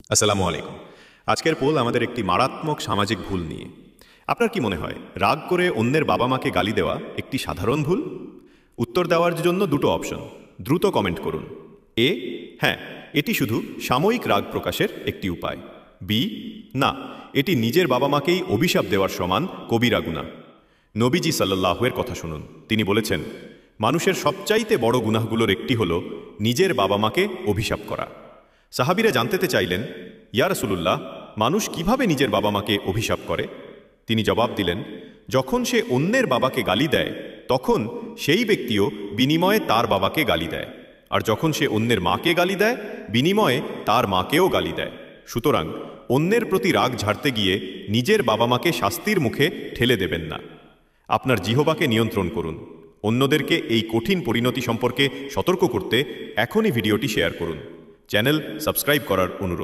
আসসালামু আলাইকুম। আজকের পোল আমাদের একটি মারাত্মক সামাজিক ভুল নিয়ে। আপনার কি মনে হয় রাগ করে অন্যের বাবা মাকে গালি দেওয়া একটি সাধারণ ভুল? উত্তর দেওয়ার জন্য দুটো অপশন, দ্রুত কমেন্ট করুন। এ, হ্যাঁ, এটি শুধু সাময়িক রাগ প্রকাশের একটি উপায়। বি, না, এটি নিজের বাবা মাকেই অভিশাপ দেওয়ার সমান কবিরা গুনাহ। নবীজি সাল্লাল্লাহু এর কথা শুনুন। তিনি বলেছেন, মানুষের সবচাইতে বড় গুনাহগুলোর একটি হল নিজের বাবা মাকে অভিশাপ করা। সাহাবীরা জানতে চাইলেন, ইয়া রাসূলুল্লাহ, মানুষ কিভাবে নিজের বাবা মাকে অভিশাপ করে? তিনি জবাব দিলেন, যখন সে অন্যের বাবাকে গালি দেয় তখন সেই ব্যক্তিও বিনিময়ে তার বাবাকে গালি দেয়, আর যখন সে অন্যের মাকে গালি দেয় বিনিময়ে তার মাকেও গালি দেয়। সুতরাং অন্যের প্রতি রাগ ঝাড়তে গিয়ে নিজের বাবা মাকে শাস্তির মুখে ঠেলে দেবেন না। আপনার জিহ্বাকে নিয়ন্ত্রণ করুন। অন্যদেরকে এই কঠিন পরিণতি সম্পর্কে সতর্ক করতে এখনই ভিডিওটি শেয়ার করুন। চ্যানেল সাবস্ক্রাইব করার অনুরোধ।